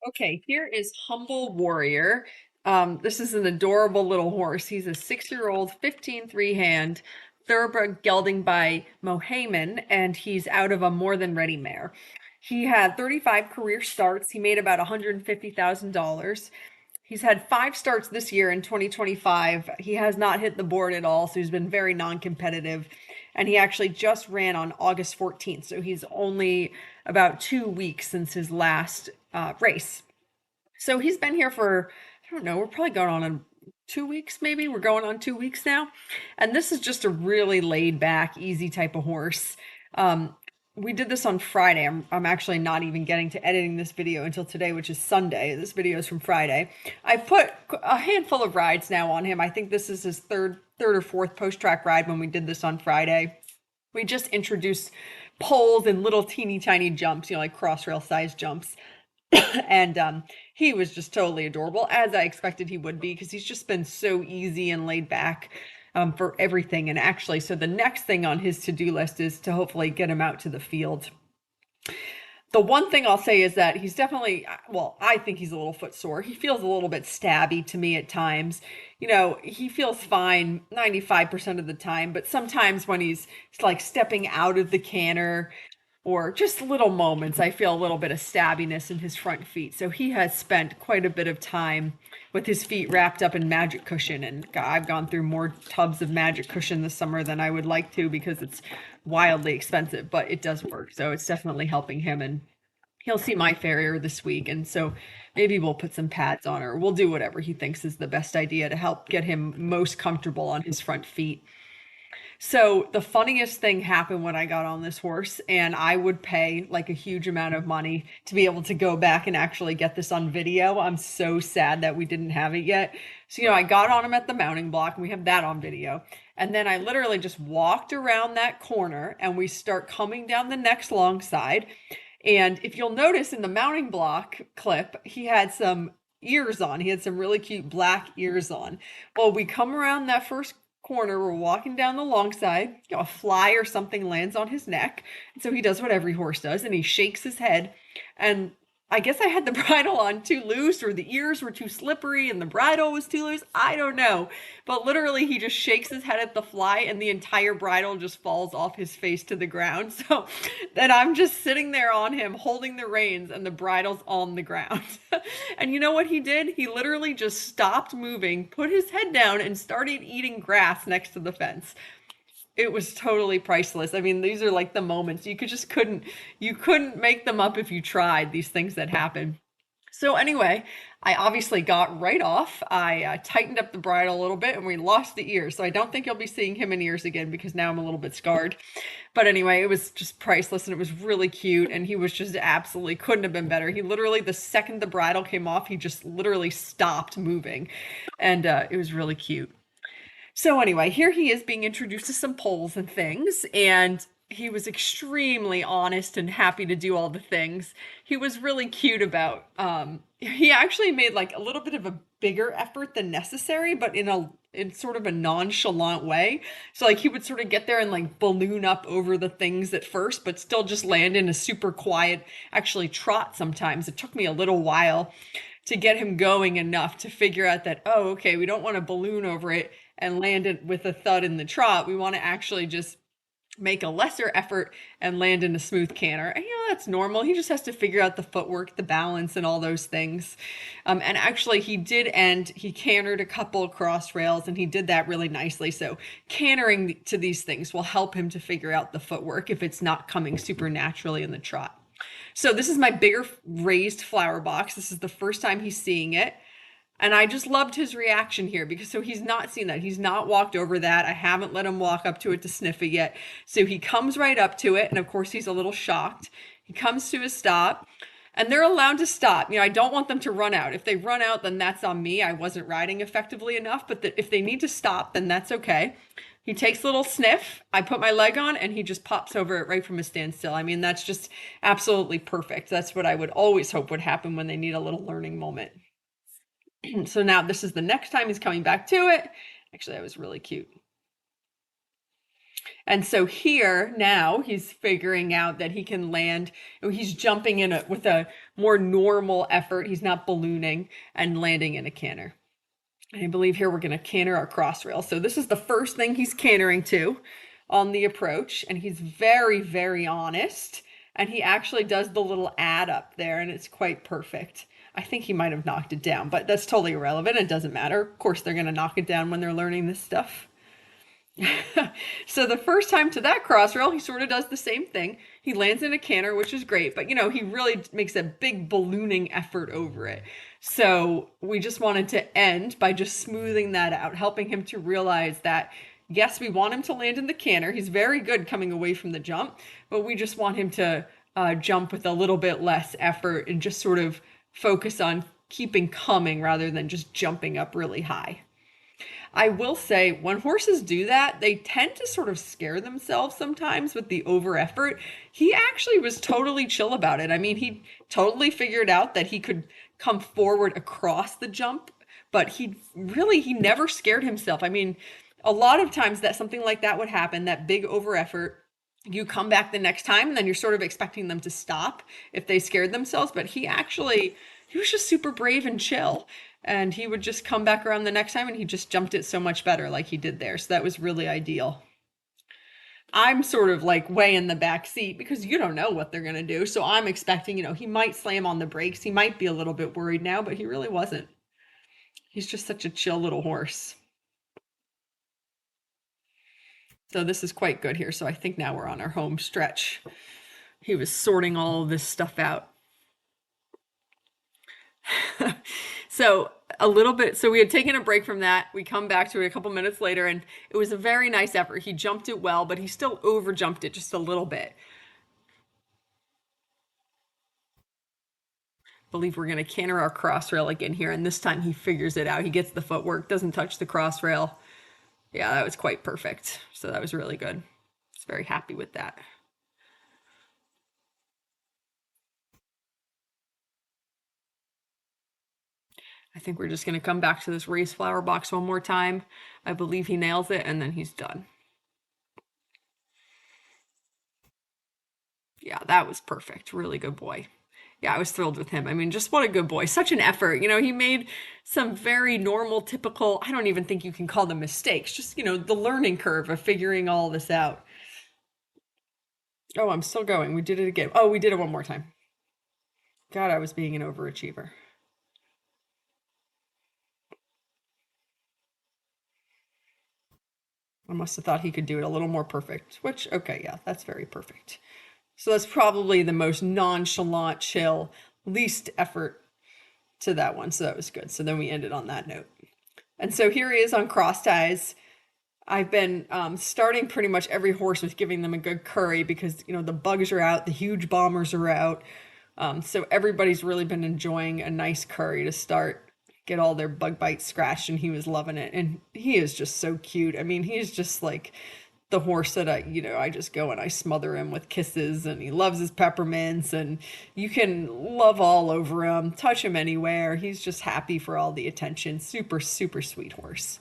Okay, here is Humble Warrior. This is an adorable little horse. He's a 6-year-old 15 hand thoroughbred gelding by Mohaman, and he's out of a more than ready mare. He had 35 career starts. He made about $150,000. He's had 5 starts this year in 2025. He has not hit the board at all, so he's been very non-competitive. And he actually just ran on August 14th, so he's only about 2 weeks since his last race. So he's been here for, I don't know, we're probably going on 2 weeks, maybe. We're going on 2 weeks now. And this is just a really laid back, easy type of horse. Um, we did this on Friday. I'm actually not even getting to editing this video until today, which is Sunday. This video is from Friday. I put a handful of rides now on him. I think this is his third or fourth post-track ride when we did this on Friday. We just introduced poles and little teeny tiny jumps, like cross rail size jumps. And he was just totally adorable, as I expected he would be, because he's just been so easy and laid back for everything. And actually, so the next thing on his to-do list is to hopefully get him out to the field. The one thing I'll say is that he's definitely, well, I think he's a little foot sore. He feels a little bit stabby to me at times. He feels fine 95% of the time, but sometimes when he's like stepping out of the canter or just little moments, I feel a little bit of stabbiness in his front feet. So he has spent quite a bit of time with his feet wrapped up in magic cushion. And I've gone through more tubs of magic cushion this summer than I would like to because it's wildly expensive, but it does work. So it's definitely helping him. And he'll see my farrier this week. And so maybe we'll put some pads on, or we'll do whatever he thinks is the best idea to help get him most comfortable on his front feet. So the funniest thing happened when I got on this horse, and I would pay like a huge amount of money to be able to go back and actually get this on video. I'm so sad that we didn't have it yet. So, I got on him at the mounting block, and we have that on video. And then I literally just walked around that corner, and we start coming down the next long side. And if you'll notice in the mounting block clip, he had some ears on. He had some really cute black ears on. Well, we come around that first corner, we're walking down the long side, a fly or something lands on his neck. And so he does what every horse does, and he shakes his head. And I guess I had the bridle on too loose, or the ears were too slippery and the bridle was too loose. I don't know. But literally, he just shakes his head at the fly, and the entire bridle just falls off his face to the ground. So then I'm just sitting there on him, holding the reins, and the bridle's on the ground. And you know what he did? He literally just stopped moving, put his head down, and started eating grass next to the fence. It was totally priceless. I mean, these are like the moments you couldn't make them up if you tried, these things that happen. So anyway, I obviously got right off. I tightened up the bridle a little bit, and we lost the ears. So I don't think you'll be seeing him in ears again because now I'm a little bit scarred. But anyway, it was just priceless, and it was really cute, and he was just absolutely couldn't have been better. He literally, the second the bridle came off, he just literally stopped moving, and it was really cute. So anyway, here he is being introduced to some poles and things, and he was extremely honest and happy to do all the things. He was really cute about he actually made like a little bit of a bigger effort than necessary, but in sort of a nonchalant way. So like he would sort of get there and like balloon up over the things at first, but still just land in a super quiet, actually trot sometimes. It took me a little while to get him going enough to figure out that, oh, okay, we don't want to balloon over it and land it with a thud in the trot. We want to actually just make a lesser effort and land in a smooth canter. And that's normal. He just has to figure out the footwork, the balance, and all those things. And actually, he cantered a couple cross rails, and he did that really nicely. So cantering to these things will help him to figure out the footwork if it's not coming super naturally in the trot. So this is my bigger raised flower box. This is the first time he's seeing it. And I just loved his reaction here because so he's not seen that. He's not walked over that. I haven't let him walk up to it to sniff it yet. So he comes right up to it. And of course, he's a little shocked. He comes to a stop, and they're allowed to stop. I don't want them to run out. If they run out, then that's on me. I wasn't riding effectively enough. But if they need to stop, then that's okay. He takes a little sniff. I put my leg on, and he just pops over it right from a standstill. I mean, that's just absolutely perfect. That's what I would always hope would happen when they need a little learning moment. So now this is the next time he's coming back to it. Actually, that was really cute. And so here now he's figuring out that he can land. He's jumping in with a more normal effort. He's not ballooning and landing in a canter. And I believe here we're going to canter our cross rail. So this is the first thing he's cantering to on the approach. And he's very, very honest. And he actually does the little add up there, and it's quite perfect. I think he might have knocked it down, but that's totally irrelevant. It doesn't matter. Of course, they're going to knock it down when they're learning this stuff. So the first time to that cross rail, he sort of does the same thing. He lands in a canter, which is great, but he really makes a big ballooning effort over it. So we just wanted to end by just smoothing that out, helping him to realize that yes, we want him to land in the canter. He's very good coming away from the jump, but we just want him to jump with a little bit less effort and just sort of focus on keeping coming rather than just jumping up really high. I will say when horses do that, they tend to sort of scare themselves sometimes with the over effort. He actually was totally chill about it. I mean, he totally figured out that he could come forward across the jump, but he never scared himself. I mean, a lot of times that something like that would happen, that big over effort, you come back the next time and then you're sort of expecting them to stop if they scared themselves, but he was just super brave and chill, and he would just come back around the next time and he just jumped it so much better like he did there. So that was really ideal. I'm sort of like way in the back seat because you don't know what they're going to do. So I'm expecting, he might slam on the brakes. He might be a little bit worried now, but he really wasn't. He's just such a chill little horse. So this is quite good here. So I think now we're on our home stretch. He was sorting all of this stuff out. So we had taken a break from that. We come back to it a couple minutes later, and it was a very nice effort. He jumped it well, but he still over jumped it just a little bit. I believe we're going to canter our cross rail again here, and this time he figures it out. He gets the footwork, doesn't touch the cross rail. Yeah, that was quite perfect. So that was really good. I was very happy with that. I think we're just going to come back to this raised flower box one more time. I believe he nails it, and then he's done. Yeah, that was perfect. Really good boy. Yeah, I was thrilled with him. I mean, just what a good boy. Such an effort. He made some very normal, typical, I don't even think you can call them mistakes, just, the learning curve of figuring all this out. Oh, I'm still going. We did it again. Oh, we did it one more time. God, I was being an overachiever. I must have thought he could do it a little more perfect, which, okay, yeah, that's very perfect. So that's probably the most nonchalant, chill, least effort to that one. So that was good. So then we ended on that note. And so here he is on cross ties. I've been starting pretty much every horse with giving them a good curry because, the bugs are out, the huge bombers are out. So everybody's really been enjoying a nice curry to start, get all their bug bites scratched, and he was loving it. And he is just so cute. I mean, he's just like the horse that I just go and I smother him with kisses, and he loves his peppermints, and you can love all over him, touch him anywhere. He's just happy for all the attention. Super, super sweet horse.